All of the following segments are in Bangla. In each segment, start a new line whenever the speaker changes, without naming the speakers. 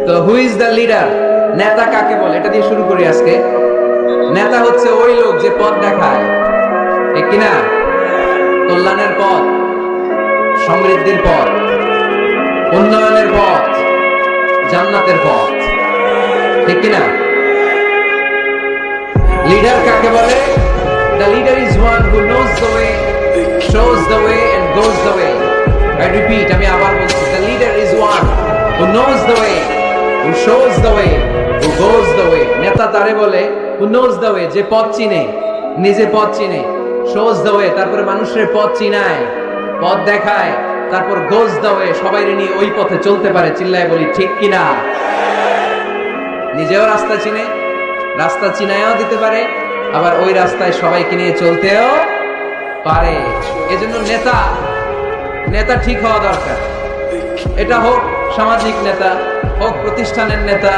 তো হু ইজ দ্য লিডার? নেতা কাকে বলে এটা দিয়ে শুরু করি আজকে। নেতা হচ্ছে ওই লোক যে পথ দেখায়, ঠিক কিনা? কল্যাণের পথ, সমৃদ্ধির পথ, উন্নয়নের পথ, জান্নাতের পথ, ঠিক কিনা? লিডার কাকে বলে? The leader is one who knows the way, shows the way and goes the way. I repeat, আমি আবার বলছি, the leader is one who knows the way, who shows the way, who goes the way. নেতা তারে বলে who knows the way, যে পথ চিনে, নিজে পথ চিনে, shows the way, তারপরে মানুষের পথ চিনায়, পথ দেখায়, তারপর goes the way, সবাই নিয়ে ওই পথে চলতে পারে। চিল্লায় বলি ঠিক কিনা? নিজেও রাস্তা চিনে, রাস্তা চিনায়ও দিতে পারে, আবার ওই রাস্তায় সবাইকে নিয়ে চলতেও পারে। এজন্য নেতা নেতা ঠিক হওয়া দরকার। এটা হোক সামাজিক নেতা, হোক প্রতিষ্ঠানের নেতা,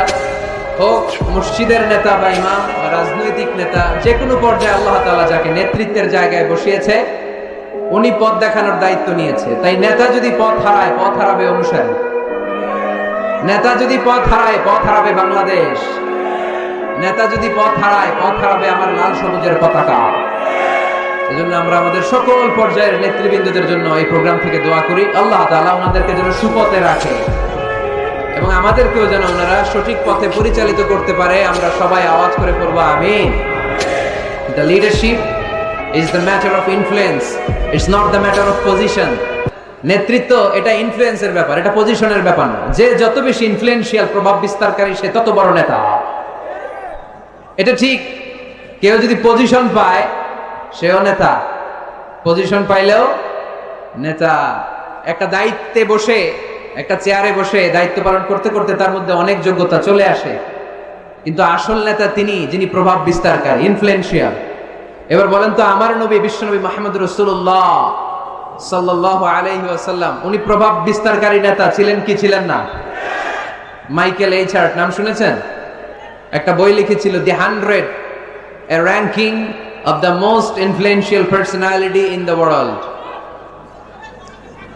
হোক মসজিদের নেতা বা ইমাম বা রাজনৈতিক নেতা, যে কোনো পর্যায়ে আল্লাহ তাআলা যাকে নেতৃত্বের জায়গায় বসিয়েছে উনি পথ দেখানোর দায়িত্ব নিয়েছে। তাই নেতা যদি পথ হারায়, পথ হারাবে অনুসারী। নেতা যদি পথ হারায়, পথ হারাবে বাংলাদেশ। নেতা যদি পথ হারায়, পথ হারাবে আমার লাল সবুজের পতাকা। এজন্য আমরা আমাদের সকল পর্যায়ের নেতৃবৃন্দদের জন্য এই প্রোগ্রাম থেকে দোয়া করি, আল্লাহ তাআলা ওনাদেরকে যেন সুপথে রাখে এবং আমাদেরকেও যেন ওনারা সঠিক পথে পরিচালিত করতে পারে। আমরা সবাই আওয়াজ করে পড়ব আমিন। The leadership is the matter of influence, it's not the matter of position. নেতৃত্ব এটা ইনফ্লুয়েন্সের ব্যাপার, এটা পজিশনের ব্যাপার না। যে যত বেশি ইনফ্লুয়েন্সিয়াল, প্রভাব বিস্তারকারী, সে তত বড় নেতা। এটা ঠিক। কেউ যদি পজিশন পায় সেও নেতা, পজিশন পাইলেও নেতা। একটা দায়িত্বে বসে, একটা চেয়ারে বসে দায়িত্ব পালন করতে করতে তার মধ্যে অনেক যোগ্যতা চলে আসে, কিন্তু আসল নেতা তিনি যিনি প্রভাব বিস্তারকারী, ইনফ্লুয়েন্সিয়াল। এবার বলেন তো, আমার নবী বিশ্বনবী মুহাম্মদ রাসূলুল্লাহ সাল্লাল্লাহু আলাইহি ওয়াসাল্লাম উনি প্রভাব বিস্তারকারী নেতা ছিলেন কি ছিলেন না? মাইকেল এইচ হার্ট নাম শুনেছেন? একটা বই লিখেছিল, দি 100, a ranking of the most influential personality in the world.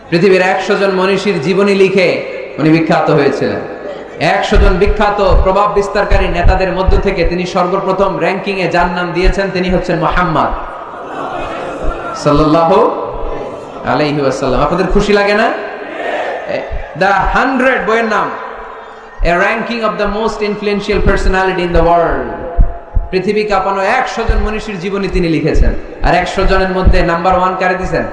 পৃথিবীর 100 জন মনীষীর জীবনী লিখে উনি বিখ্যাত হয়েছিলেন। 100 জন বিখ্যাত প্রভাব বিস্তারকারী নেতাদের মধ্য থেকে তিনি সর্বপ্রথম র্যাঙ্কিং এ যার নাম দিয়েছেন তিনি হচ্ছেন মুহাম্মদ সাল্লাল্লাহু আলাইহি ওয়াসাল্লাম। আপনাদের খুশি লাগে না? দ্য 100 বইয়ের নাম, a ranking of the most influential personality in the world. পৃথিবী কাঁপানো 100 জন মনীষীর জীবনী তিনি লিখেছেন। আর 100 জনের মধ্যে নাম্বার 1 কারে দিয়েছেন?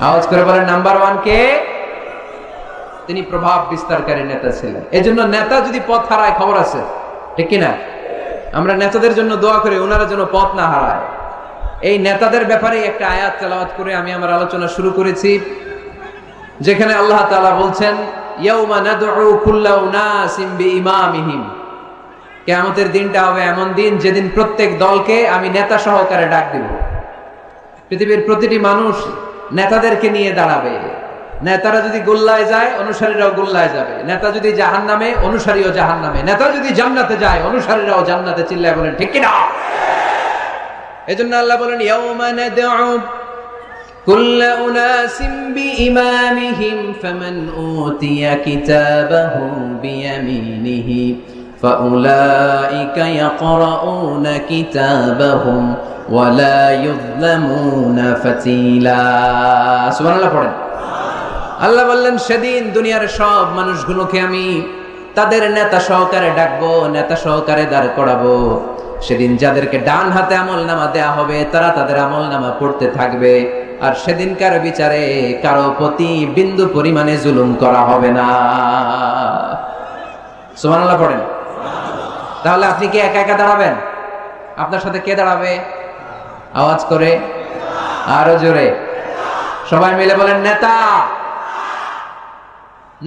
আওয়াজ করে বলেন, নাম্বার 1 কে? তিনি প্রভাব বিস্তারকারী নেতা ছিলেন। এজন্য নেতা যদি পথ হারায়, খবর আছে, ঠিক কিনা? আমরা নেতাদের জন্য দোয়া করি ওনারা যেন পথ না হারায়। এই নেতাদের ব্যাপারে একটা আয়াত তেলাওয়াত করে আমি আমার আলোচনা শুরু করেছি, যেখানে আল্লাহ তাআলা বলছেন, ইয়াউমা নাদউ কুল্লা উনাসিম বিইমামিহিম। কিয়ামতের দিনটা হবে এমন দিন যেদিন প্রত্যেক দলকে আমি নেতা সহকারে ডাক দিব। পৃথিবীর প্রতিটি মানুষ নেতাদেরকে নিয়ে দাঁড়াবে। নেতারা যদি গোল্লায় যায়, অনুসারীরাও গোল্লায় যাবে। নেতা যদি জাহান্নামে, অনুসারীও জাহান্নামে। নেতা যদি জান্নাতে যায়, অনুসারীরাও জান্নাতে। চিল্লায় বলেন ঠিক কিনা? এজন্য আল্লাহ বলেন, ইয়াউমা নাদউ কুল্লা উনাসিম বিইমামিহিম ফামান উতিয়া কিতাবাহু বিয়ামিনিহি ফাউলাইকা ইয়াকরাউনা কিতাবাহুম ওয়ালা ইউযলামুনা ফাতিলা। সুবহানাল্লাহ পড়েন। আল্লাহ বললেন, সেদিন দুনিয়ার সব মানুষগুলোকে আমি তাদের নেতা সহকারে ডাকবো, নেতা সহকারে দাঁড় করাবো। সেদিন যাদেরকে ডান হাতে আমলনামা দেয়া হবে তারা তাদের আমলনামা পড়তে থাকবে। আর সেদিনকার বিচারে কারো প্রতি বিন্দু পরিমাণে জুলুম করা হবে না। সুবহানাল্লাহ পড়েন। তাহলে আপনি কি একা একা দাঁড়াবেন? আপনার সাথে কে দাঁড়াবে? আওয়াজ করে, আরো জোরে, সবাই মিলে বলেন নেতা।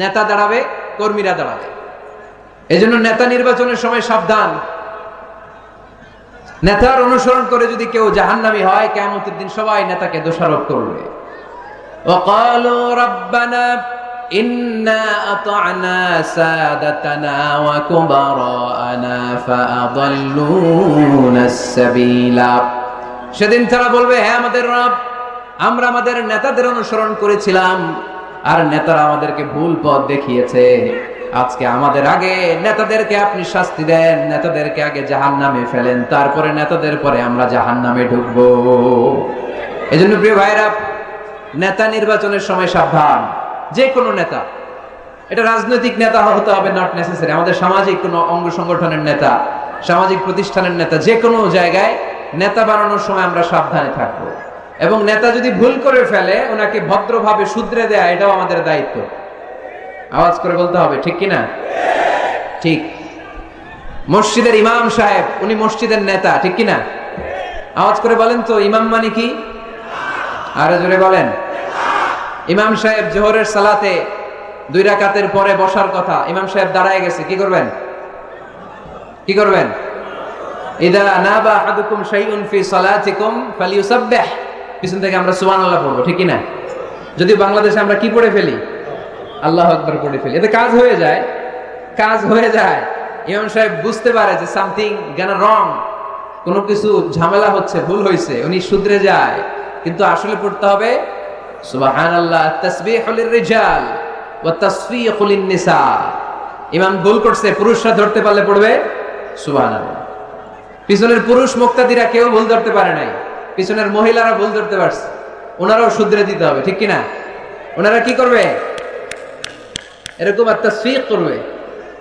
নেতা দাঁড়াবে, কর্মীরা দাঁড়াবে। এজন্য নেতা নির্বাচনের সময় সাবধান। নেতার অনুসরণ করে যদি কেউ জাহান্নামী হয়, কিয়ামতের দিন সবাই নেতাকে দোষারোপ করবে। ওয়াকালু রাব্বানা ইন্না আতা'না সাদাতানা ওয়া কুবারানা ফাআদাল্লুনাস সাবিলা। সেদিন তারা বলবে, হে আমাদের রব, আমরা আমাদের নেতাদের অনুসরণ করেছিলাম আর নেতারা আমাদেরকে ভুল পথ দেখিয়েছে। আজকে আমাদের আগে নেতাদেরকে আপনি শাস্তি দেন, নেতাদেরকে আগে জাহান্নামে ফেলেন, তারপরে নেতাদের পরে আমরা জাহান্নামে ঢুকবো। এজন্য প্রিয় ভাইরা, নেতা নির্বাচনের সময় সাবধান। যে কোনো নেতা, এটা রাজনৈতিক নেতা হতে হবে নট নেসেসারি, আমাদের সামাজিক কোনো অঙ্গ সংগঠনের নেতা, সামাজিক প্রতিষ্ঠানের নেতা, যে কোনো জায়গায় নেতা বানানোর সময় আমরা সাবধানে থাকবো। এবং নেতা যদি ভুল করে ফেলে ওনাকে ভদ্রভাবে শুধরে দেয়া, এটাও আমাদের দায়িত্ব। আওয়াজ করে বলতে হবে, ঠিক কিনা? ঠিক। মসজিদের ইমাম সাহেব, উনি মসজিদের নেতা, ঠিক কিনা? আওয়াজ করে বলেন তো, ইমাম মানে কি? আরো জোরে বলেন। ইমাম সাহেব জোহরের সালাতে 2 রাকাতের পরে বসার কথা, ইমাম সাহেব দাঁড়ায় গেছে, কি করবেন? কি করবেন? ইদা নাবা আহাদুকুম শাইউন ফি সালাতিকুম ফালিয়ুসাব্বিহ, পিছন থেকে আমরা সুবহানাল্লাহ পড়বো, ঠিক কিনা? যদি বাংলাদেশে আমরা কি পড়ে ফেলি? আল্লাহু আকবার পড়ে ফেলি, এতে কাজ হয়ে যায়। কাজ হয়ে যায়। ইমাম সাহেব বুঝতে পারে যে সামথিং গানা রং, কোনো কিছু ঝামেলা হচ্ছে, ভুল হয়েছে, উনি শুধরে যায়। কিন্তু আসলে পড়তে হবে সুবহানাল্লাহ, তাসবিহু লিররিজাল ওয়া তাসফিহু লিন-নিসা। ইমাম ভুল করছে, পুরুষরা ধরতে পারলে পড়বে সুবহানাল্লাহ। পিছনের পুরুষ মুক্তাদিরা কেউ ভুল ধরতে পারে নাই, পিছনের মহিলারা ভুল ধরতে পারছে, ওনারাও শুধরে দিতে হবে, ঠিক কিনা? ওনারা কি করবে? এরকম তাসফিহ করবে,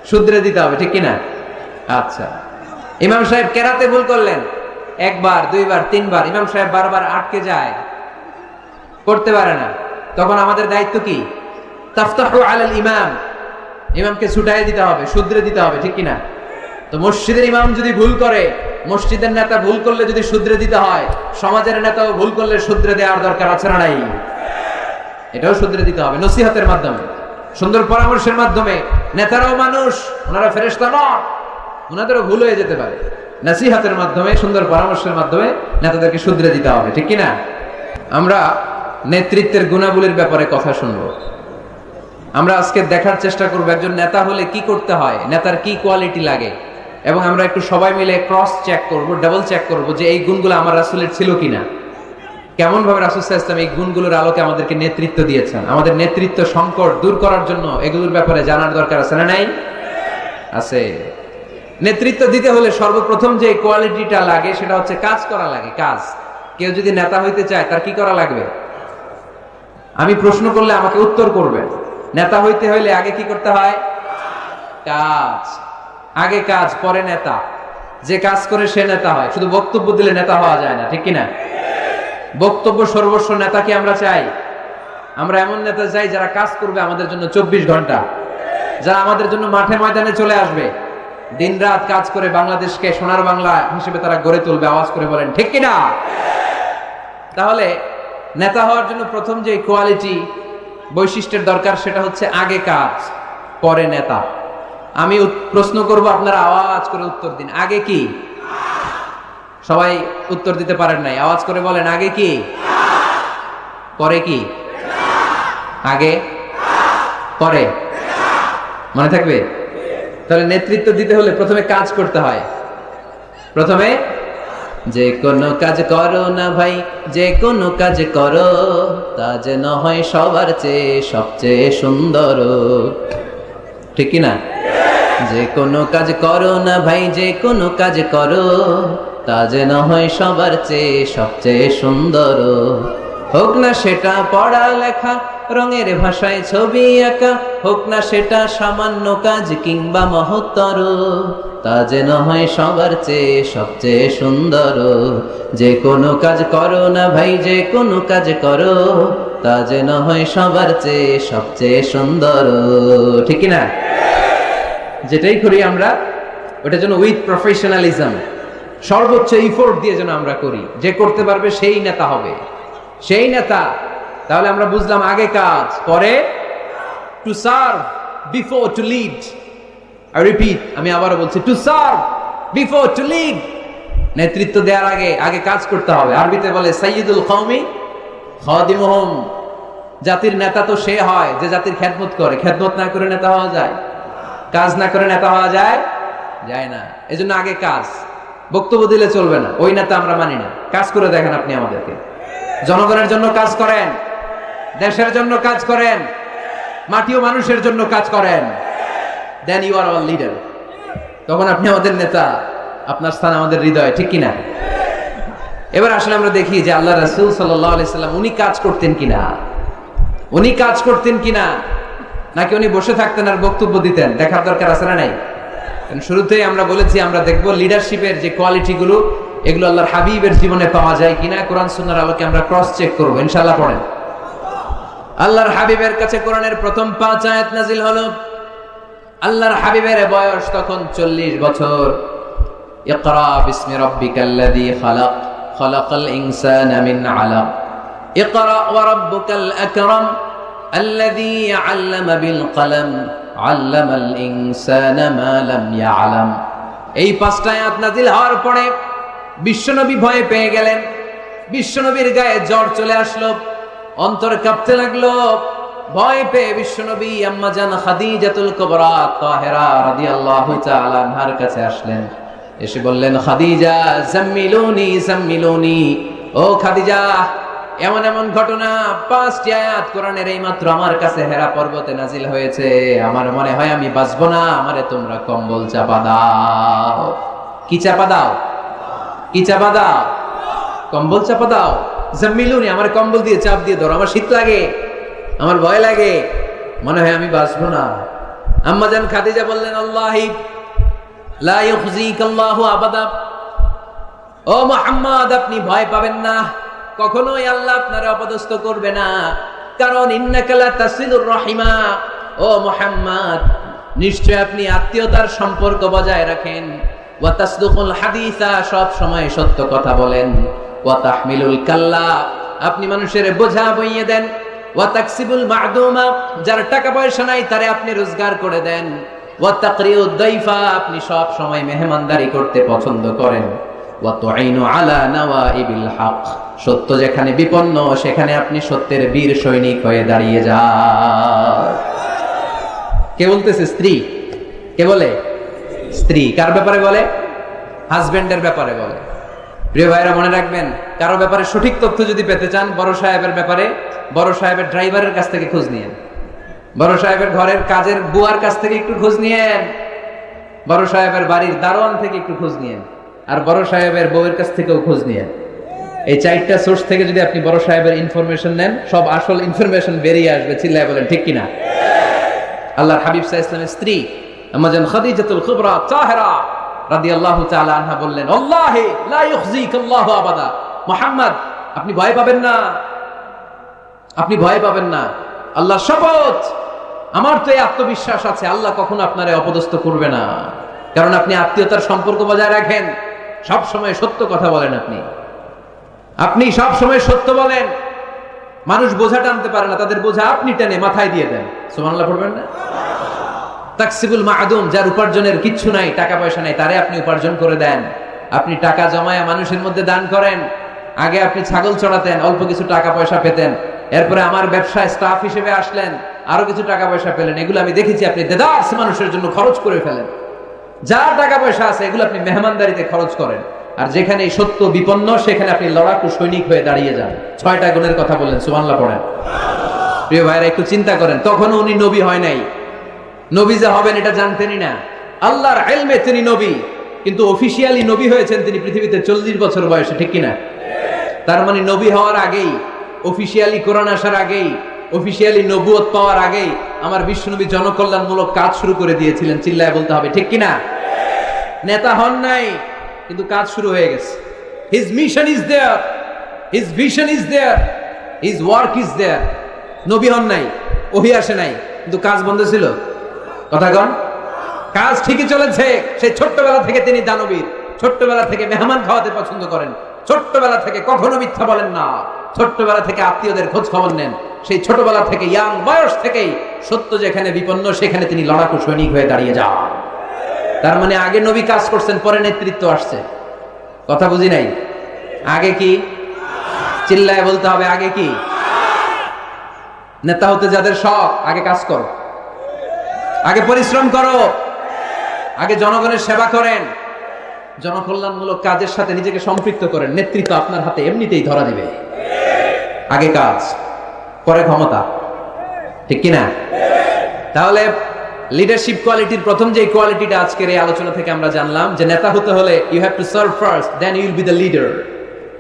শুধরে দিতে হবে, ঠিক কিনা? আচ্ছা, ইমাম সাহেব কেরাতে ভুল করলেন, 1 বার 2 বার 3 বার, ইমাম সাহেব বারবার আটকে যায়, করতে পারে না, তখন আমাদের দায়িত্ব কি? তাফতাহু আলাল ইমাম, ইমামকে ছুটাই দিতে হবে, শুধরে দিতে হবে, ঠিক কিনা? তো মসজিদের ইমাম যদি ভুল করে, মসজিদের নেতা ভুল করলে যদি শুধরে দিতে হয়, সমাজের নেতাও ভুল করলে শুধরে দেওয়ার দরকার আছে না নাই? এটাও শুধরে দিতে হবে নসিহতের মাধ্যমে, সুন্দর পরামর্শের মাধ্যমে। নেতারাও মানুষ, ওনারা ফেরেশতা নয়, ওনাদেরও ভুল হয়ে যেতে পারে। নসিহতের মাধ্যমে, সুন্দর পরামর্শের মাধ্যমে নেতাদেরকে শুধরে দিতে হবে, ঠিক কিনা? আমরা নেতৃত্বের গুণাবলীর ব্যাপারে কথা শুনবো। আমরা আজকে দেখার চেষ্টা করব একজন নেতা হলে কি করতে হয়, নেতার কি কোয়ালিটি লাগে, এবং আমরা একটু সবাই মিলে ক্রস চেক করব, ডাবল চেক করব যে এই গুণগুলো আমার রাসূলের ছিল কিনা, কেমন ভাবে রাসূল সাল্লাল্লাহু আলাইহি ওয়াসাল্লাম এই গুণগুলোর আলোকে আমাদেরকে নেতৃত্ব দিয়েছেন। আমাদের নেতৃত্ব সংকট দূর করার জন্য এগুলোর ব্যাপারে জানার দরকার আছে না নাই? আছে। নেতৃত্ব দিতে হলে সর্বপ্রথম যে কোয়ালিটিটা লাগে সেটা হচ্ছে কাজ করা লাগে। কাজ। কেউ যদি নেতা হইতে চায় তার কি করা লাগবে? আমি প্রশ্ন করলে আমাকে উত্তর করবেন। নেতা হইতে হইলে আগে কি করতে হয়? কাজ। আগে কাজ, পরে নেতা। যে কাজ করে সে নেতা হয়। শুধু বক্তব্য দিলে নেতা হওয়া যায় না, ঠিক কিনা? বক্তব্য সর্বস্ব নেতাকে আমরা চাই। আমরা এমন নেতা চাই যারা কাজ করবে আমাদের জন্য 24 ঘন্টা, যারা আমাদের জন্য মাঠে ময়দানে চলে আসবে, দিন রাত কাজ করে বাংলাদেশকে সোনার বাংলা হিসেবে তারা গড়ে তুলবে। আওয়াজ করে বলেন ঠিক কিনা? তাহলে নেতা হওয়ার জন্য প্রথম যে কোয়ালিটি, বৈশিষ্ট্যের দরকার সেটা হচ্ছে আগে কাজ, পরে নেতা। আমি প্রশ্ন করব, আপনারা আওয়াজ করে উত্তর দিন। আগে কি? সবাই উত্তর দিতে পারেন নাই, আওয়াজ করে বলেন আগে কি? পরে কি? আগে পরে, মনে থাকবে? তাহলে নেতৃত্ব দিতে হলে প্রথমে কাজ করতে হয়। প্রথমে যে কোনো কাজ করো না ভাই, যে কোনো কাজ করো, তা যেন হয় সবার চেয়ে সবচেয়ে সুন্দর, ঠিক কিনা? যে কোনো কাজ করো না ভাই, যে কোনো কাজ করো, তা যেন হয় সবার চেয়ে সবচেয়ে সুন্দর। হোক না সেটা পড়া লেখা, রঙের ভাষায় ছবি আঁকা, হোক না সেটা সামান্য কাজ কিংবা মহত্তর, তা যেন হয় সবার চেয়ে সবচেয়ে সুন্দর। যে কোনো কাজ করো না ভাই, যে কোনো কাজ করো, তা যেন হয় সবার চেয়ে সবচেয়ে সুন্দর, ঠিক না? যেটাই করি আমরা ওটা যেন উইথ প্রফেশনালিজম, সর্বোচ্চ ইফোর্ট দিয়ে যেন আমরা করি। যে করতে পারবে সেই নেতা হবে, সেই নেতা। তাহলে আমরা বুঝলাম আগে কাজ, পরে to serve before to lead. I repeat, আমি আবারও বলছি, to serve before to lead. নেতৃত্ব দেওয়ার আগে আগে কাজ করতে হবে। আরবিতে বলে সাইয়্যিদুল কওমি খাদিমুহুম। জাতির নেতা তো সে হয় যে জাতির খেদমত করে। খেদমত না করে নেতা হওয়া যায়? কাজ না করে নেতা হওয়া যায়? যায় না। এজন্য আগে কাজ। বক্তব্য দিলে চলবে না, ওই নেতা আমরা মানি না। কাজ করে দেখেন আপনি আমাদেরকে। জনগণের জন্য কাজ করেন, দেশের জন্য কাজ করেন, মাটি ও মানুষের জন্য কাজ করেন। Then you are our leader. তখন আপনি আমাদের নেতা, আপনার স্থান আমাদের হৃদয়ে, ঠিক কিনা? এবার আসলে আমরা দেখি যে আল্লাহ রাসূল সাল্লাল্লাহু আলাইহি সাল্লাম উনি কাজ করতেন কিনা, উনি কাজ করতেন কিনা, নাকি উনি বসে থাকতেন আর বক্তব্য দিতেন? দেখার দরকার আছে না নাই? কারণ শুরুতেই আমরা বলেছি আমরা দেখব লিডারশিপের যে কোয়ালিটিগুলো, এগুলো আল্লাহর হাবিবের জীবনে পাওয়া যায় কিনা কোরআন সুন্নাহর আলোকে আমরা ক্রস চেক করব ইনশাআল্লাহ। পড়েন। আল্লাহর হাবিবের কাছে কোরআনের প্রথম 5 আয়াত নাজিল হলো। আল্লাহর হাবিবের বয়স তখন 40 বছর। ইকরা বিসমি রাব্বিকাল্লাযী খালাক, খালাকাল ইনসানা মিন আলাক, ইকরা ওয়া রাব্বুকাল আকরাম আল্লাযী আল্লামা বিল কলম, আল্লামাল ইনসানা মা লাম ইয়ালাম। এই 5টা আয়াত নাজিল হওয়ার পরে বিশ্বনবী ভয় পেয়ে গেলেন। বিশ্বনবীর গায়ে জ্বর চলে আসলো, অন্তর কাঁপতে লাগলো। ভয় পেয়ে বিশ্বনবী আম্মা জান খাদিজাতুল কুবরা তাহেরা রাদিয়াল্লাহু তাআলা আনহার কাছে আসলেন। এসে বললেন, খাদিজা জাম্মিলুনি জাম্মিলুনি, ও খাদিজা, এমন এমন ঘটনা 5টি আয়াত কোরআনের এইমাত্র আমার কাছে হেরা পর্বতে নাজিল হয়েছে, আমার মনে হয় আমি বাঁচবো না, আমারে তোমরা কম্বল চাপা দাও। কি চাপা দাও? কি চাপা দাও? কম্বল চাপা দাও। জাম্মিলুনি, আমার কম্বল দিয়ে চাপ দিয়ে ধরো, আমার শীত লাগে, আমার ভয় লাগে, মনে হয় আমি বাঁচবো না। আম্মা জান খাদিজা বললেন, আল্লাহি লা ইউখজিকাল্লাহু আবাদা, ও মুহাম্মদ আপনি ভয় পাবেন না, কখনোই আল্লাহ আপনারে অপদস্থ করবে না। কারণ ইন্নাকা লা তাসিলুর রাহিমা, ও মুহাম্মদ নিশ্চয় আপনি আত্মীয়তার সম্পর্ক বজায় রাখেন। ওয়া তাসদুকুল হাদিসা, সব সময় সত্য কথা বলেন। ওয়া তাহমিলুল কাল্লা, আপনি মানুষের বোঝা বইয়ে দেন। ওয়া তাকসিবুল মা'দুমা, যার টাকা পয়সা নাই তারে আপনি রোজগার করে দেন। ওয়া তাকরিউদ দাইফা, আপনি সব সময় মেহমানদারি করতে পছন্দ করেন। ওয়া তুঈনু আলা নাওয়াইবিল হক, সত্য যেখানে বিপন্ন সেখানে আপনি সত্যের বীর সৈনিক হয়ে দাঁড়িয়ে যান। কে বলতেছে? স্ত্রী। কে বলে? স্ত্রী। কার ব্যাপারে বলে? হাজবেন্ডের ব্যাপারে বলে। প্রিয় ভাইরা মনে রাখবেন, কারো ব্যাপারে সঠিক তথ্য যদি পেতে চান, বড় সাহেবের ব্যাপারে বড় সাহেবের ড্রাইভারের কাছ থেকে খোঁজ নিয়েন, বড় সাহেবের ঘরের কাজের বুয়ার কাছ থেকে একটু খোঁজ নিয়েন, বড় সাহেবের বাড়ির দারোয়ান থেকে একটু খোঁজ নিয়েন, আর বড় সাহেবের বউয়ের কাছ থেকেও খোঁজ নিয়েন। এই 4টা সোর্স থেকে যদি আপনি বড় সাহেবের ইনফরমেশন নেন, সব আসল ইনফরমেশন বেরিয়ে আসবে। চিল্লায় বলেন ঠিক কিনা? আল্লাহর হাবিব সাল্লাল্লাহু আলাইহি ওয়াসাল্লামের স্ত্রী আম্মা জান খাদিজাতুল কুবরা তাহেরা রাদিয়াল্লাহু তাআলা আনহা বললেন, আল্লাহি লা ইউখজিকাল্লাহু আবাদা, মুহাম্মদ আপনি ভয় পাবেন না, আপনি ভয় পাবেন না। আল্লাহর শপথ, আমার তো এই আত্মবিশ্বাস আছে আল্লাহ কখনো আপনারে অপদস্থ করবে না, কারণ আপনি আত্মীয়তার সম্পর্ক বজায় রাখেন, সব সময় সত্য কথা বলেন। আপনি সব সময় সত্য বলেন। মানুষ বোঝা টানতে পারে না, তাদের বোঝা আপনি টেনে মাথায় দিয়ে দেন। সুবহানাল্লাহ পড়বেন না? তাকসিবুল মা'দুম, যার উপার্জনের কিচ্ছু নাই, টাকা পয়সা নাই, তারে আপনি উপার্জন করে দেন। আপনি টাকা জমায় মানুষের মধ্যে দান করেন। আগে আপনি ছাগল চড়াতেন, অল্প কিছু টাকা পয়সা পেতেন, এরপরে আমার ব্যবসায় স্টাফ হিসেবে আসলেন, আরো কিছু টাকা পয়সা পেলেন। এগুলো আমি দেখেছি আপনি দেদার্স মানুষের জন্য খরচ করে ফেলেন। যার টাকা পয়সা আছে এগুলো আপনি মেহমানদারিতে খরচ করেন, আর যেখানে সত্য বিপন্ন সেখানে আপনি লড়াকু সৈনিক হয়ে দাঁড়িয়ে যান। 6টা গুণের কথা বললেন। সুবহানাল্লাহ পড়েন। প্রিয় ভাইরা একটু চিন্তা করেন, তখনও উনি নবী হয় নাই, নবী যে হবেন এটা জানতেনই না। আল্লাহর ইলমে তিনি নবী, কিন্তু অফিশিয়ালি নবী হয়েছেন তিনি পৃথিবীতে 40 বছর বয়সে, ঠিক কিনা? তার মানে নবী হওয়ার আগেই, অফিশিয়ালি কোরআন আসার আগেই, অফিশিয়ালি নবুয়ত পাওয়ার আগেই আমার বিশ্বনবী জনকল্যাণমূলক কাজ শুরু করে দিয়েছিলেন। চিল্লায় বলতে হবে ঠিক কিনা? নেতা হন নাই, কিন্তু কাজ শুরু হয়ে গেছে। His mission is there, his vision is there, his work is there. নবী হন নাই, ওহী আসে নাই, কিন্তু কাজ বন্ধ ছিল। কথা কন, কাজ ঠিকই চলেছে। সেই ছোট্টবেলা থেকে তিনি দানবীর, ছোট্টবেলা থেকে মেহমান খাওয়াতে পছন্দ করেন, ছোট্টবেলা থেকে কখনো মিথ্যা বলেন না, ছোট্টবেলা থেকে আত্মীয়দের খোঁজ খবর নেন। সেই ছোটবেলা থেকে, ইয়াং বয়স থেকেই সত্য যেখানে বিপন্ন সেখানে তিনি লড়াকু সৈনিক হয়ে দাঁড়িয়ে যান। তার মানে আগে নবী কাজ করছেন, পরে নেতৃত্ব আসছে। কথা বুঝি নাই? আগে কি? চিল্লায় বলতে হবে আগে কি? নেতা হতে যাদের শখ, আগে কাজ করো, আগে পরিশ্রম করো, আগে জনগণের সেবা করেন, জনকল্যাণমূলক কাজের সাথে নিজেকে সম্পৃক্ত করেন। নেতৃত্ব আপনার হাতে এমনিতেই ধরা দিবে। আগে কাজ, পরে ক্ষমতা, ঠিক কিনা? তাহলে লিডারশিপ কোয়ালিটির প্রথম যে কোয়ালিটিটা আজকের এই আলোচনা থেকে আমরা জানলাম যে নেতা হতে হলে you have to serve first, then you will be the leader.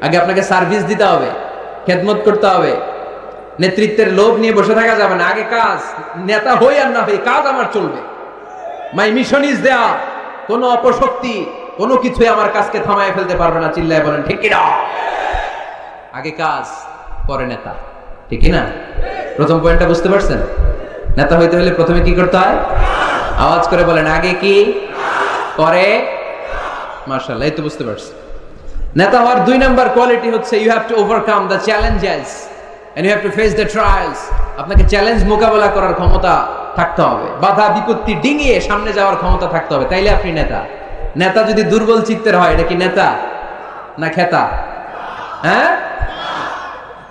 আগে আপনাকে সার্ভিস দিতে হবে, খেদমত করতে হবে। নেতৃত্বের লোভ নিয়ে বসে থাকা যাবে না, আগে কাজ। নেতা হই আর না হই, কাজ আমার চলবে। মাই মিশন ইজ দেয়ার। কোনো অপশক্তি, কোনো কিছুই আমার কাজকে থামায় ফেলতে পারবে না। চিল্লায় বলেন ঠিক কিনা? আগে কাজ, পরে নেতা, ঠিক কিনা? প্রথম পয়েন্টটা বুঝতে পারছেন? নেতা হইতে হলে প্রথমে কি করতে হয়? আওয়াজ করে বলেন, আগে কি, পরে। মাশাআল্লাহ, এই তো বুঝতে পারছি। নেতা হওয়ার 2 নাম্বার কোয়ালিটি হচ্ছে you have to overcome the challenges and you have to face the trials. আপনাকে চ্যালেঞ্জ মোকাবেলা করার ক্ষমতা থাকতে হবে, বাধা বিপত্তি ডিঙিয়ে সামনে যাওয়ার ক্ষমতা থাকতে হবে, তাইলে আপনি নেতা। নেতা যদি দুর্বল চিত্তের হয়, এটা কি নেতা না খেতা? হ্যাঁ,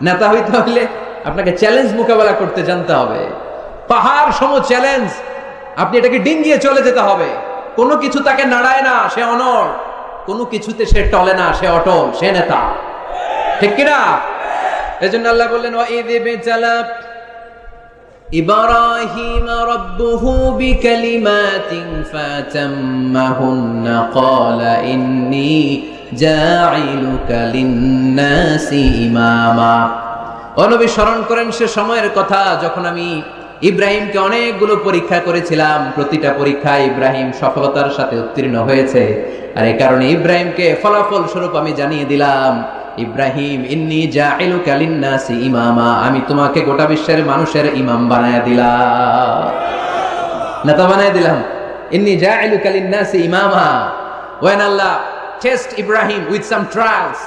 নেতা হইতে হলে আপনাকে চ্যালেঞ্জ মোকাবেলা করতে জানতে হবে। পাহাড় সম চ্যালেঞ্জ, আপনি এটাকে ডিঙ্গিয়ে চলে যেতে হবে। কোনো কিছু তাকে নাড়ায় না, সে অনড়। কোনো কিছুতে সে টলে না, সে অটল, সে নেতা, ঠিক কিনা? এজন্য আল্লাহ বললেন, ওয়াইদ বিতালা ইব্রাহিম রাব্বুহু বিকালিমাতিন ফাতাম্মাহুন্না ক্বালা ইন্নী জাঈলুকা লিন-নাসি ইমামা। ও নবী, স্মরণ করেন সে সময়ের কথা যখন আমি ইব্রাহিমকে অনেকগুলো পরীক্ষা করেছিলাম। প্রতিটা পরীক্ষায় ইব্রাহিম সফলতার সাথে উত্তীর্ণ হয়েছে। আর এই কারণে ইব্রাহিমকে ফলাফল স্বরূপ আমি জানিয়ে দিলাম, ইব্রাহিম ইন্নী জাঈলুকা লিন-নাসি ইমামা, আমি তোমাকে গোটা বিশ্বের মানুষের ইমাম বানায়া দিলাম, নেতা বানায়া দিলাম। ইন্নী জাঈলুকা লিন-নাসি ইমামা। When Allah test Ibrahim with some trials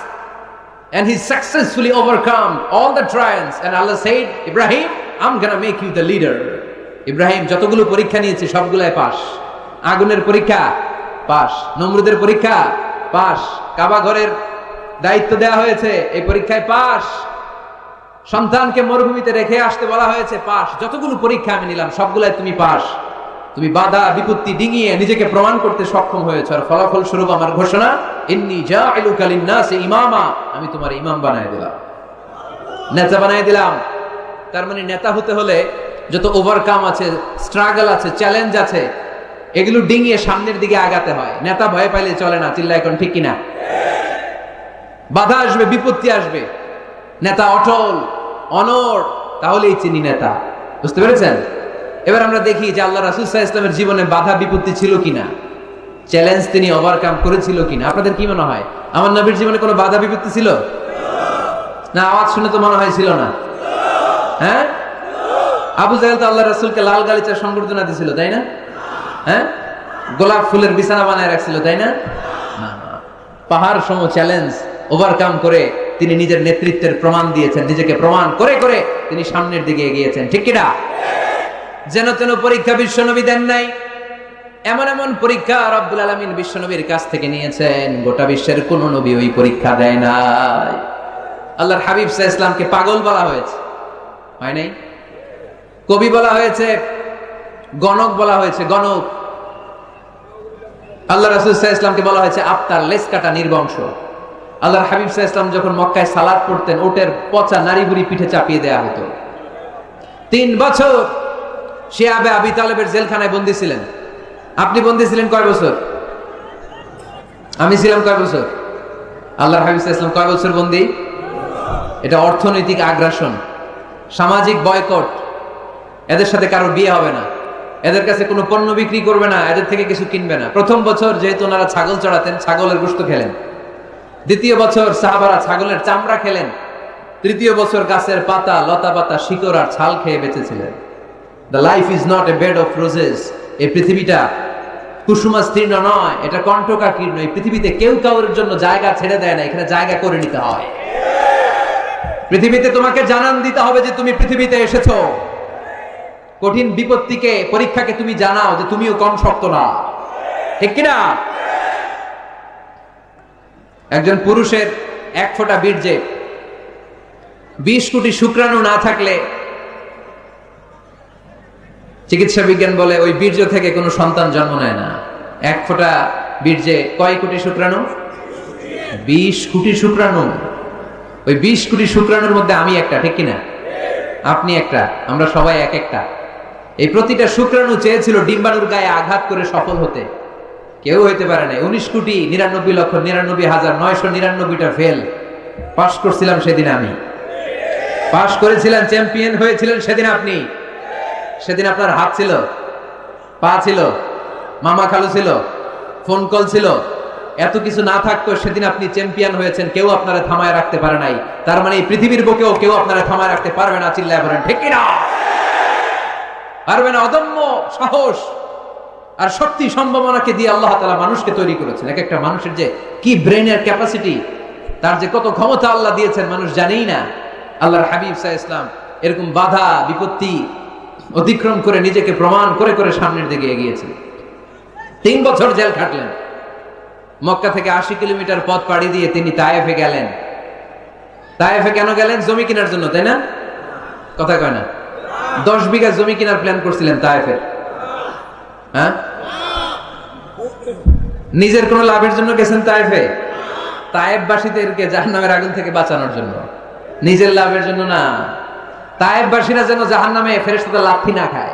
and he successfully overcome all the trials, and Allah said, Ibrahim, I'm gonna make you the leader. Ibrahim যতগুলো পরীক্ষা নিয়েছে সবগুলাই পাস। আগুনের পরীক্ষা পাস, নমরুদের পরীক্ষা পাস, কাবা ঘরের দায়িত্ব দেওয়া হয়েছে, এই পরীক্ষায় পাস। সন্তানকে মরুভূমিতে রেখে আসতে বলা হয়েছে, পাস। যতগুলো পরীক্ষা আমি নিলাম সবগুলাই তুমি পাস। তুমি বাধা বিপত্তি ডিঙিয়ে নিজেকে প্রমাণ করতে সক্ষম হয়েছে। আর ফলাফল স্বরূপ আমার ঘোষণা, ইন্নী জাঈলুকা লিন-নাসি ইমামা, আমি তোমার ইমাম বানায় দিলাম, নেতা বানায় দিলাম। তার মানে নেতা হতে হলে যত ওভারকাম আছে, স্ট্রাগল আছে, চ্যালেঞ্জ আছে, এগুলো ডিঙিয়ে সামনের দিকে আগাতে হয়। নেতা ভয় পাইলে চলে না। চিল্লা এখন ঠিক কিনা? বাধা আসবে, বিপত্তি আসবে, নেতা অটল অনড়, তাহলেই চিনি নেতা। বুঝতে পেরেছেন? এবার আমরা দেখি যে আল্লাহ রাসূল সাল্লাল্লাহু আলাইহি ওয়াসাল্লামের জীবনে বাধা বিপত্তি ছিল কিনা, চ্যালেঞ্জ তিনি ওভারকাম করেছিল কিনা। আপনাদের কি মনে হয়, আমার নবীর জীবনে কোনো বাধা বিপত্তি ছিল না? আওয়াজ শুনে তো মনে হয় ছিল না। হ্যাঁ, আবু জাহেল তো আল্লাহ রাসূলকে লাল গালিচার সংবর্ধনা দিছিল, তাই না? হ্যাঁ, গোলাপ ফুলের বিছানা বানায় রাখছিল, তাই না? পাহাড় সম চ্যালেঞ্জ ওভারকাম করে তিনি নিজের নেতৃত্বের প্রমাণ দিয়েছেন। নিজেকে প্রমাণ করে করে তিনি সামনের দিকে এগিয়েছেন, ঠিক কিনা? যেন তেন পরীক্ষা বিশ্বনবী দেন নাই। এমন এমন পরীক্ষা রব্বুল আলামিন বিশ্বনবীর কাছ থেকে নিয়েছেন, গোটা বিশ্বের কোন নবী ওই পরীক্ষা দেয় নাই। আল্লাহর হাবিব সাল্লাল্লাহু আলাইহি ওয়াসাল্লামকে পাগল বলা হয়েছে, হয় নাই? কবি বলা হয়েছে, গণক বলা হয়েছে, গণক। আল্লাহ রাসূল সাল্লাল্লাহু আলাইহি ওয়াসাল্লামকে বলা হয়েছে আফতার, লেজ কাটা, নির্বংশ। আল্লাহর হাবিব সাল্লাল্লাহু আলাইহি ওয়াসাল্লাম যখন মক্কায় সালাত পড়তেন, ওটের পচা নারী বুড়ি পিঠে চাপিয়ে দেয়া হতো। 3 বছর শিয়াবে আবি তালেবের জেলখানায় বন্দী ছিলেন। আপনি বন্দী ছিলেন কয় বছর? আমি ছিলাম কয় বছর? আল্লাহর হাবিব সাল্লাল্লাহু আলাইহি ওয়াসাল্লাম কয় বছর বন্দী? এটা অর্থনৈতিক আগ্রাসন, সামাজিক বয়কট। এদের সাথে কারোর বিয়ে হবে না, এদের কাছে কোনো পণ্য বিক্রি করবে না, এদের থেকে কিছু কিনবে না। প্রথম বছর যেহেতু ওনারা ছাগল চড়াতেন, ছাগলের গোশত খেলেন। দ্বিতীয় বছর সাহাবারা ছাগলের চামড়া খেলেন। তৃতীয় বছর গাছের পাতা, লতা পাতা, শিকড় আর ছাল খেয়ে বেঁচেছিলেন। The life is not a bed of roses. এই পৃথিবীটা কুসুমাস্তীর্ণ নয়, এটা কণ্টকাকীর্ণ। এই পৃথিবীতে কেউ কাউরের জন্য জায়গা ছেড়ে দেয় না, এখানে জায়গা করে নিতে হয়। পৃথিবীতে তোমাকে জানান দিতে হবে যে তুমি পৃথিবীতে এসেছো। কঠিন বিপত্তিকে, পরীক্ষাকে তুমি জানাও যে তুমিও কম শক্ত না, ঠিক কিনা? একজন পুরুষের 1 ফোঁটা বীর্যে 20 কোটি শুক্রাণু না থাকলে চিকিৎসা বিজ্ঞান বলে ওই বীর্য থেকে কোনো সন্তান জন্ম নেয় না। 1 ফোঁটা বীর্যে কয় কোটি শুক্রাণু? 20 কোটি শুক্রাণু। ওই 20 কোটি শুক্রাণুর মধ্যে আমি একটা, ঠিক কিনা? আপনি একটা, আমরা সবাই এক একটা। এই প্রতিটা শুক্রাণু চেয়েছিল ডিম্বাণুর গায়ে আঘাত করে সফল হতে, কেউ হইতে পারে না। 19,99,99,999টা ফেল, পাশ করছিলাম সেদিন আমি, পাশ করেছিলেন, চ্যাম্পিয়ন হয়েছিলেন সেদিন আপনি। সেদিন আপনার হাত ছিল, পা ছিল, মামা খালু ছিল, ফোন কল ছিল, এত কিছু না থাকতো সেদিন আপনি চ্যাম্পিয়ন হয়েছেন। কেউ আপনারা থামায় রাখতে পারে নাই। তার মানে এই পৃথিবীর বুকেও কেউ আপনারা থামায় রাখতে পারবে না। চিল্লায় বলেন ঠিক কিনা? পারবে না। অদম্য সাহস আর শক্তি সম্ভাবনাকে দিয়ে আল্লাহ তাআলা মানুষকে তৈরি করেছেন। এক একটা মানুষের যে কি ব্রেনের ক্যাপাসিটি, তার যে কত ক্ষমতা আল্লাহ দিয়েছেন মানুষ জানেই না। আল্লাহর হাবিব সাল্লাল্লাহু আলাইহি ওয়াসাল্লাম এরকম বাধা বিপত্তি অতিক্রম করে নিজেকে প্রমাণ করে করে সামনের দিকে এগিয়েছেন। 3 বছর জেল খাটলেন। মক্কা থেকে 80 কিলোমিটার পথ পাড়ি দিয়ে তিনি তায়েফে গেলেন। তায়েফে কেন গেলেন? জমি কেনার জন্য, তাই না? কথা কয় না? 10 বিঘা জমি কেনার প্ল্যান করছিলেন তায়েফের। হ্যাঁ, নিজের কোন লাভের জন্য গেছেন তায়েফে? তায়েফবাসীদেরকে জাহান্নামের আগুন থেকে বাঁচানোর জন্য, নিজের লাভের জন্য না। তায়েফবাসীরা যেন জাহান্নামে ফেরেশতাদের লাথি না খায়,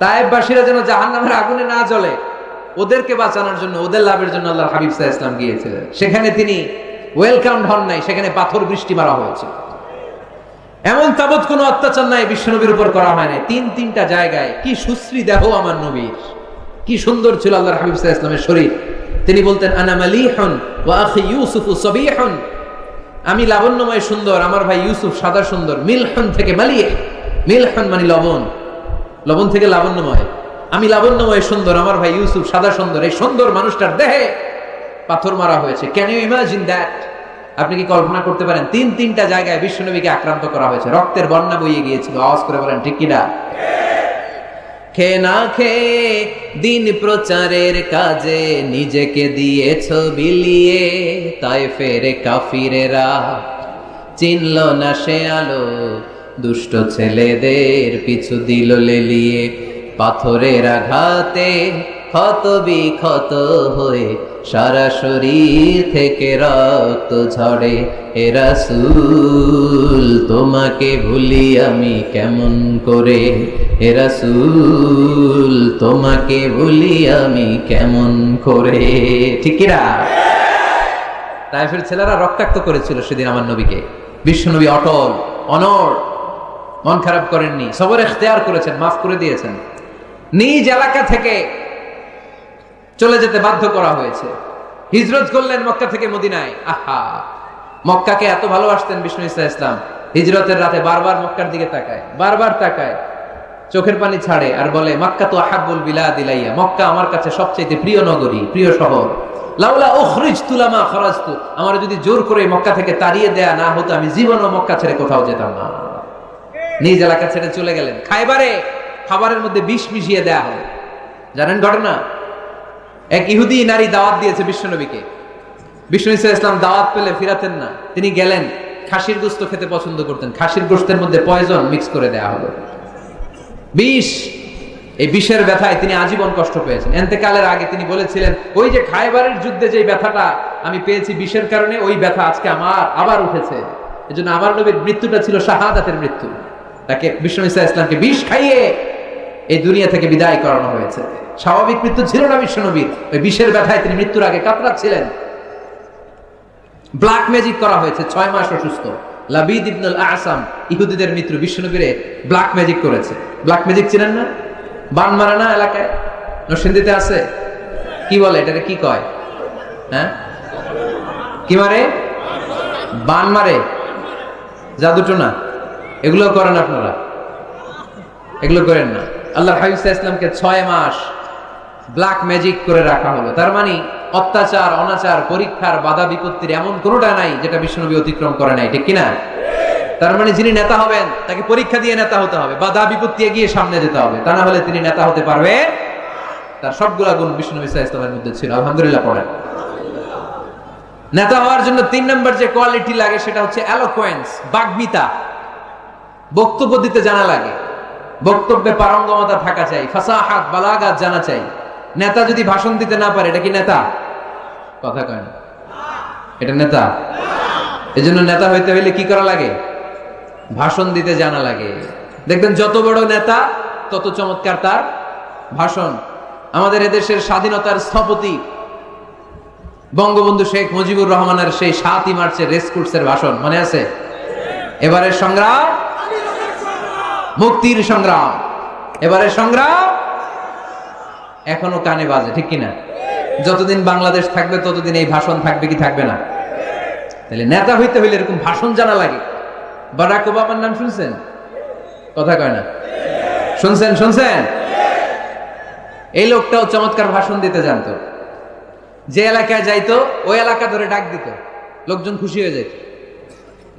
তায়েফবাসীরা যেন জাহান্নামের আগুনে না জ্বলে, ওদেরকে বাঁচানোর জন্য, ওদের লাভের জন্য আল্লাহর হাবিব সাল্লাল্লাহু আলাইহি ওয়াসাল্লাম গিয়েছিলেন। সেখানে তিনি ওয়েলকামড হন নাই, সেখানে পাথর বৃষ্টি মারা হয়েছে। এমন তাবৎ কোনো অত্যাচার নাই বিশ্বনবীর উপর করা হয় নাই। 3টা জায়গায় কি সুশ্রী দেহ আমার নবীর, কি সুন্দর ছিল আল্লাহর হাবিব সাল্লাল্লাহু আলাইহি ওয়াসাল্লামের শরীর। তিনি বলতেন আনা মালিহুন ওয়া আখি ইউসুফু সাবিহুন, আমি লাবণ্যময় সুন্দর, আমার ভাই ইউসুফ সাদা সুন্দর। মিলহুন থেকে মালিহ, মিলহুন মানে লবণ, লবণ থেকে লাবণ্যময়। আমি লাবণ্যময় সুন্দর, আমার ভাই ইউসুফ সাদা সুন্দর। এই সুন্দর মানুষটার দেহে পাথর মারা হয়েছে। Can you imagine that? আপনি কি কল্পনা করতে পারেন? 3টা জায়গায় বিশ্বনবীকে আক্রান্ত করা হয়েছে, রক্তের বন্যা বইয়ে গিয়েছিল। আওয়াজ করে বলেন ঠিক কিনা? খেয়ে না খেয়ে দিন প্রচারের কাজে নিজেকে দিয়েছ বিলিয়ে, তায়েফের কাফিরেরা চিনল না সে আলো, দুষ্ট ছেলেদের পিছু দিল লেলিয়ে। পাথরের আঘাতে ক্ষত বিক্ষত হয়ে সারা শরীর থেকে রক্ত ঝরে। হে রাসূল তোমাকে ভুলি আমি কেমন করে, হে রাসূল তোমাকে ভুলি আমি কেমন করে। ঠিক কি না? তায়েফের ছেলেরা রক্তাক্ত করেছিল সেদিন আমার নবীকে। বিশ্বনবী অটল অনড়, মন খারাপ করেননি, সবর ইখতিয়ার করেছেন, মাফ করে দিয়েছেন। নিজ এলাকা থেকে চলে যেতে বাধ্য করা হয়েছে, হিজরত করলেন মক্কা থেকে মদিনায়। আহা, মক্কাকে এত ভালোবাসতেন বিষ্ণু ইসা ইসলাম। হিজরতের রাতে বারবার মক্কার দিকে তাকায়, বারবার তাকায়, চোখের পানি ছাড়ে আর বলে মক্কা তো আহাব্বুল বিলাদ ইলাইয়া, মক্কা আমার কাছে সবচেয়ে প্রিয় নগরী, প্রিয় শহর। লাউলা উখরিজতু লামা খরাজতু, আমার যদি জোর করে মক্কা থেকে তাড়িয়ে দেয়া না হতো আমি জীবনও মক্কা ছেড়ে কোথাও যেতাম না। নিজ এলাকা ছেড়ে চলে গেলেন। খাইবারে খাবারের মধ্যে বিষ মিশিয়ে দেয়া হলো, জানেন ঘটনা? এক ইহুদি নারী দাওয়াত দিয়েছে বিশ্বনবীকে। বিষ্ণু ইসা ইসলাম দাওয়াত পেলে ফিরাতেন না। তিনি গেলেন, খাসির গোশত খেতে পছন্দ করতেন। খাসির গোশতের মধ্যে পয়জন মিক্স করে দেয়া হলো, বিষ। এই বিষের ব্যথায় তিনি আজীবন কষ্ট পেয়েছেন। এন্তেকালের আগে তিনি বলেছিলেন, ওই যে খাইবারের যুদ্ধে যে ব্যথাটা আমি পেয়েছি বিষের কারণে, ওই ব্যথা আজকে আমার আবার উঠেছে। এজন্য আমার নবীর মৃত্যুটা ছিল শাহাদাতের মৃত্যু। তাকে বিষ্ণু ইসা ইসলামকে বিষ খাইয়ে এই দুনিয়া থেকে বিদায় করানো হয়েছে। স্বাভাবিক মৃত্যু ছিল না বিশ্বনবীর, ওই বিষের ব্যথায় তিনি মৃত্যুর আগে কাতরাচ্ছিলেন। ব্ল্যাক ম্যাজিক করা হয়েছে, 6 মাস অসুস্থ। লাবিদ ইবনুল আসাম ইহুদিদের মিত্র বিশ্বনবীরে ব্ল্যাক ম্যাজিক করেছে। ব্ল্যাক ম্যাজিক চিনেন না? বান মারা না এলাকায়, নরসিংদীতে আছে। কি বলে এটাকে, কি কয়? হ্যাঁ, কি মারে? বান মারে, জাদুটোনা, এগুলো করেন আপনারা? এগুলো করেন না। আল্লাহর হাবিব সাল্লাল্লাহু আলাইহি ওয়াসাল্লামকে 6 মাস ব্ল্যাক ম্যাজিক করে রাখা হলো। তার মানে অত্যাচার, অনাচার, পরীক্ষার, বাধা বিপত্তির এমন কোনোটা নাই যেটা বিশ্বনবী অতিক্রম করে নাই। ঠিক কিনা? তার মানে যিনি নেতা হবেন তাকে পরীক্ষা দিয়ে নেতা হতে হবে, বাধা বিপত্তি এগিয়ে সামনে যেতে হবে, তা না হলে তিনি নেতা হতে পারবে। তার সবগুলা গুণ বিশ্বনবী সাল্লাল্লাহু আলাইহি ওয়াসাল্লামের মধ্যে ছিল। আলহামদুলিল্লাহ পড়েন। নেতা হওয়ার জন্য 3 নম্বর যে কোয়ালিটি লাগে সেটা হচ্ছে এলোকোয়েন্স, বাগ্মিতা। বক্তব্য দিতে জানা লাগে, বক্তব্যে পারঙ্গমতা থাকা চাই, ফাসাহাত, বালাগাত জানা চাই। নেতা যদি ভাষণ দিতে না পারে, এটা কি নেতা? কথা কয় না, এটা নেতা? এজন্য নেতা হইতে হইলে কি করা লাগে? ভাষণ দিতে জানা লাগে। দেখবেন যত বড় নেতা তত চমৎকার তার ভাষণ। আমাদের এদেশের স্বাধীনতার স্থপতি বঙ্গবন্ধু শেখ মুজিবুর রহমানের সেই 7ই মার্চের রেসকোর্সের ভাষণ মনে আছে? এবারের সংগ্রাম মুক্তির সংগ্রাম, এবারের সংগ্রাম এখনো কানে বাজে, ঠিক কিনা? যতদিন বাংলাদেশ থাকবে ততদিন এই ভাষণ থাকবে কি থাকবে না? তাহলে নেতা হইতে হইলে এরকম ভাষণ জানা লাগে। বারাক ওবামার নাম শুনছেন? কথা কয় না, শুনছেন? এই লোকটাও চমৎকার ভাষণ দিতে জানতো। যে এলাকায় যাইতো ওই এলাকা ধরে ডাক দিত, লোকজন খুশি হয়ে যেত।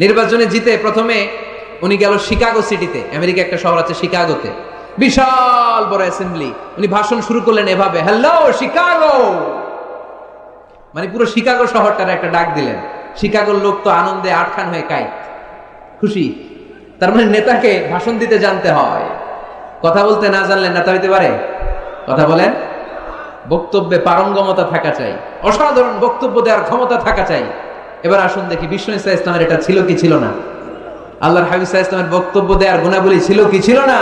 নির্বাচনে জিতে প্রথমে উনি গেল শিকাগো সিটিতে, আমেরিকা একটা শহর আছে শিকাগোতে, বিশাল বড় অ্যাসেম্বলি। উনি ভাষণ শুরু করলেন এভাবে, হ্যালো শিকাগো, মানে পুরো শিকাগো শহরটার একটা ডাক দিলেন। শিকাগোর লোক তো আনন্দে আটখান হয়ে কাই, খুশি। তার মানে নেতাকে ভাষণ দিতে জানতে হয়, কথা বলতে না জানলে নেতা হইতে পারে? কথা বলেন। বক্তব্যে পারঙ্গমতা থাকা চাই, অসাধারণ বক্তব্য দেওয়ার ক্ষমতা থাকা চাই। এবার আসুন দেখি বিশ্ব ইসা ইসলামের এটা ছিল কি ছিল না? আল্লাহর হাবিব সাল্লাল্লাহু আলাইহি ওয়াসাল্লামের বক্তব্য দেওয়ার গুণাবলী ছিল কি ছিল না?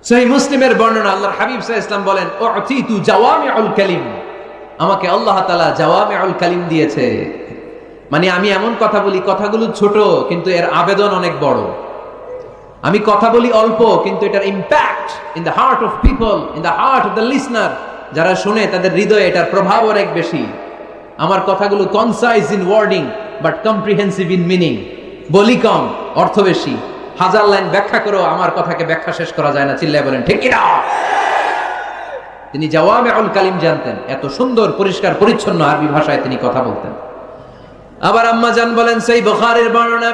সহিহ মুসলিমের বর্ণনা, আল্লাহর হাবিব সাল্লাল্লাহু আলাইহি ওয়াসাল্লাম বলেন, উতিতু জাওয়ামিউল কালিম, আমাকে আল্লাহ তাআলা জাওয়ামিউল কালিম দিয়েছে। মানে আমি এমন কথা বলি, কথাগুলো ছোট কিন্তু এর আবেদন অনেক বড়। আমি কথা বলি অল্প কিন্তু এটার impact in the heart of people, in the heart of the listener, যারা শুনে তাদের হৃদয়ে এটার প্রভাব অনেক বেশি। আমার কথাগুলো concise in wording but comprehensive in meaning, বলি কম অর্থ বেশি। হাজার লাইন ব্যাখ্যা করেও আমার কথাকে ব্যাখ্যা শেষ করা যায় না, চিল্লায় বলেন ঠিক কি না? তিনি জাওয়ামিউল কালিম জানতেন, এত সুন্দর পরিষ্কার পরিচ্ছন্ন আরবি ভাষায় তিনি কথা বলতেন। আবার আম্মা জান বলেন, সেই বুখারীর বর্ণনা,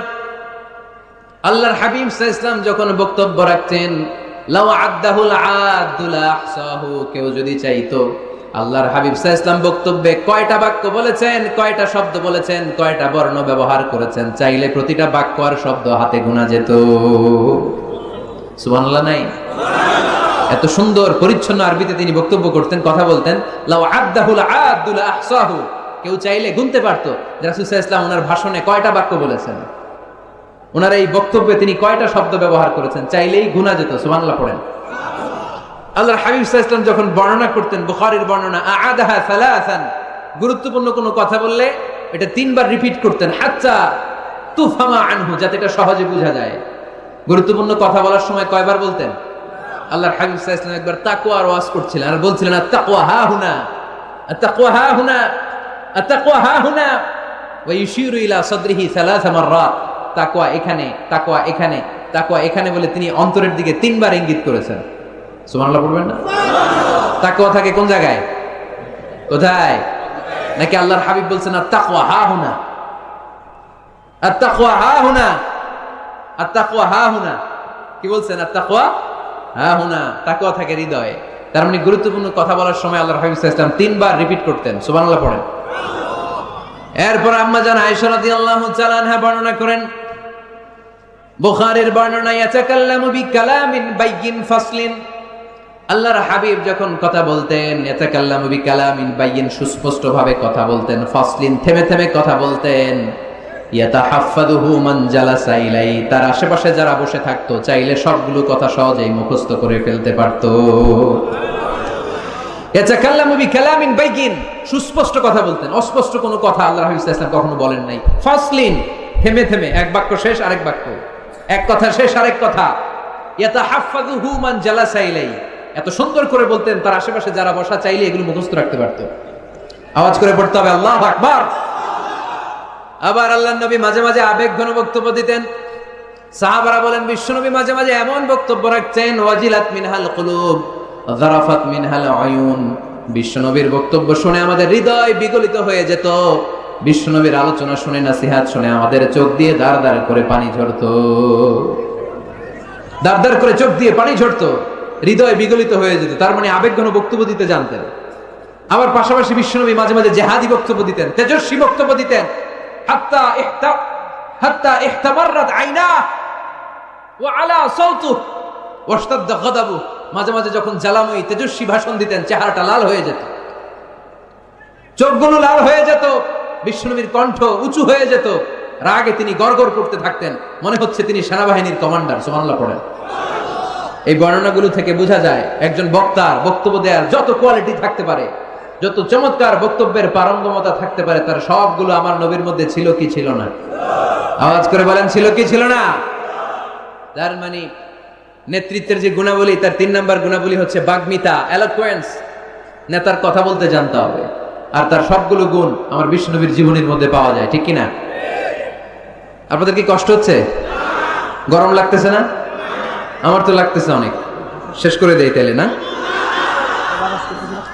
আল্লাহর হাবিব সাল্লাল্লাহু আলাইহি ওয়াসাল্লাম যখন বক্তব্য রাখতেন, লাউ আদ্দাহুল আদুল আহসাহু, কেউ যদি চাইতো আল্লাহর হাবিব সাল্লাল্লাহু আলাইহি ওয়াসাল্লাম বক্তব্যে কয়টা বাক্য বলেছেন, কয়টা শব্দ বলেছেন, কয়টা বর্ণ ব্যবহার করেছেন, চাইলে প্রতিটা বাক্য আর শব্দ হাতে গোনা যেত। সুবহানাল্লাহ নাই? এত সুন্দর পরিচ্ছন্ন আরবিতে তিনি বক্তব্য করতেন, কথা বলতেন। লাউ আদ্দাহুল আদুল আহসাহু, কেউ চাইলে গুনতে পারতো যে রাসূল সাল্লাল্লাহু আলাইহি ওয়াসাল্লাম ওনার ভাষণে কয়টা বাক্য বলেছেন, ওনার এই বক্তব্যে তিনি কয়টা শব্দ ব্যবহার করেছেন, চাইলেই গুনা যেত। সুবহানাল্লাহ পড়েন। আল্লাহর হাবিব সাল্লাল্লাহু আলাইহি ওয়াসাল্লাম যখন বর্ণনা করতেন, বুখারীর বর্ণনা, আ'আদাহা সালাসান, গুরুত্বপূর্ণ কোনো কথা বললে এটা 3 বার রিপিট করতেন, হাত্তা তুফহামা আনহু, যাতে এটা সহজে বোঝা যায়। গুরুত্বপূর্ণ কথা বলার সময় কয়বার বলতেন? আল্লাহর হাবিব সাল্লাল্লাহু আলাইহি ওয়াসাল্লাম একবার তাকওয়ার ওয়াজ করছিলেন আর বলছিলেন, আত-তাকওয়া হা হুনা, আত-তাকওয়া হা হুনা, আত-তাকওয়া হা হুনা, ওয়া ইউশিরু ইলা সাদরিহি 3 মাররাত, তাকওয়া এখানে, তাকওয়া এখানে, তাকওয়া এখানে বলে তিনি অন্তরের দিকে 3 বার ইঙ্গিত করেছেন। সুবহানাল্লাহ পড়বেন না? তাকওয়া থাকে কোন জায়গায়, কোথায়? নাকি আল্লাহর হাবিব বলছেন আত-তাকওয়া হা হুনা, আত-তাকওয়া হা হুনা, আত-তাকওয়া হা হুনা, কি বলছেন? আত-তাকওয়া হা হুনা, তাকওয়া থাকে হৃদয়ে। তার মানে গুরুত্বপূর্ণ কথা বলার সময় আল্লাহর হাবিব সাল্লাল্লাহু আলাইহি ওয়াসাল্লাম 3 বার রিপিট করতেন। সুবহানাল্লাহ পড়েন। এরপর আম্মা জান আয়েশা রাদিয়াল্লাহু তাআলা আনহা বর্ণনা করেন, বুখারীর বর্ণনা, ইয়াতাকাল্লামু বিকালামিন বাইয়িন ফাসলিন, আল্লাহর হাবিব যখন কথা বলতেন, ইয়াতাকাল্লামু বিকালামিন বাইয়িন, সুস্পষ্ট ভাবে কথা বলতেন, ফাসলিন, থেমে থেমে কথা বলতেন, ইয়াতাহাফফাযুহু মান জালাসা ইলাই, তার আশেপাশে যারা বসে থাকতো চাইলে সবগুলো কথা সহজেই মুখস্থ করে ফেলতে পারতো। ইয়াতাকাল্লামু বিকালামিন বাইয়িন, সুস্পষ্ট কথা বলতেন, অস্পষ্ট কোনো কথা আল্লাহর হাবিব সাল্লাল্লাহু আলাইহি ওয়াসাল্লাম কখনো বলেন নাই। ফাসলিন, থেমে থেমে, এক বাক্য শেষ আরেক বাক্য, এক কথা শেষ আরেক কথা। ইয়াতাহাফফাযুহু মান জালাসা ইলাই, এত সুন্দর করে বলতেন তার আশেপাশে যারা বসা চাইলে এগুলো মুখস্থ রাখতে পারত। আওয়াজ করে পড়তে হবে আল্লাহু আকবার। আবার আল্লাহর নবী মাঝে মাঝে আবেগঘন বক্তব্য দিতেন। সাহাবারা বলেন, বিশ্বনবী মাঝে মাঝে এমন বক্তব্য রাখতেন, ওয়াজিলাত মিনহাল কুলুব যারাফাত মিনহাল আয়ুন, বিশ্বনবীর বক্তব্য শুনে আমাদের হৃদয় বিগলিত হয়ে যেত, বিশ্বনবীর আলোচনা শুনে, নসিহত শুনে আমাদের চোখ দিয়ে দাঁড় দাঁড় করে পানি ঝরতো, দাঁড় দাঁড় করে চোখ দিয়ে পানি ঝরতো, হৃদয় বিগলিত হয়ে যেত। তার মানে আবেগঘন বক্তব্য দিতে জানতেন। আবার পাশাপাশি বিশ্বনবী মাঝে মাঝে জেহাদি বক্তব্য দিতেন, তেজস্বী বক্তব্য দিতেন, হাত্তা ইহতামাররাত আইনা ওয়া আলা সাওতুহু ওয়াশতাদ্দা গাদাবু, মাঝে মাঝে যখন জ্বালাময়ী তেজস্বী ভাষণ দিতেন চেহারাটা লাল হয়ে যেত, চোখগুলো লাল হয়ে যেত, বিশ্বনবীর কণ্ঠ উঁচু হয়ে যেত, রাগে তিনি গড়গড় করতে থাকতেন, মনে হচ্ছে তিনি সেনাবাহিনীর কমান্ডার। সুবহানাল্লাহ পড়েন। এই বর্ণনাগুলো থেকে বোঝা যায় একজন বক্তার বক্তব্য দেওয়ার যত কোয়ালিটি থাকতে পারে, যত চমৎকার বক্তব্যের পারঙ্গমতা থাকতে পারে, তার সবগুলো আমার নবীর মধ্যে ছিল কি ছিল না? আওয়াজ করে বলেন, ছিল কি ছিল না? তার মানে নেতৃত্বের যে গুণাবলী, তার 3 নাম্বার গুণাবলী হচ্ছে বাগ্মিতা, এলোকুয়েন্স। নেতার কথা বলতে জানতে হবে, আর তার সবগুলো গুণ আমার বিশ্বনবীর জীবনের মধ্যে পাওয়া যায়, ঠিক কিনা? আপনাদের কি কষ্ট হচ্ছে? গরম লাগতেছে না? আমার তো লাগতেছে অনেক। শেষ করে দেই তাইলে, না?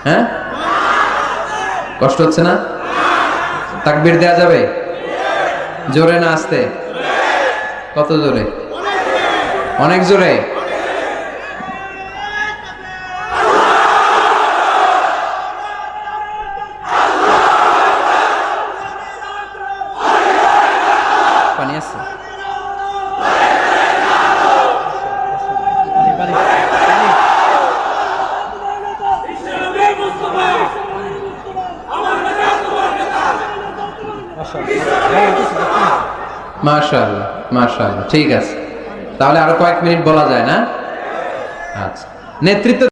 হ্যাঁ, কষ্ট হচ্ছে না? তাকবীর দেয়া যাবে? জোরে না আস্তে? কত জোরে? অনেক জোরে। পানি আছে? মাশাআল্লাহ, মাশাআল্লাহ। ঠিক আছে, তাহলে আরো কয়েক মিনিট বলা যায় না? আচ্ছা, নেতৃত্ব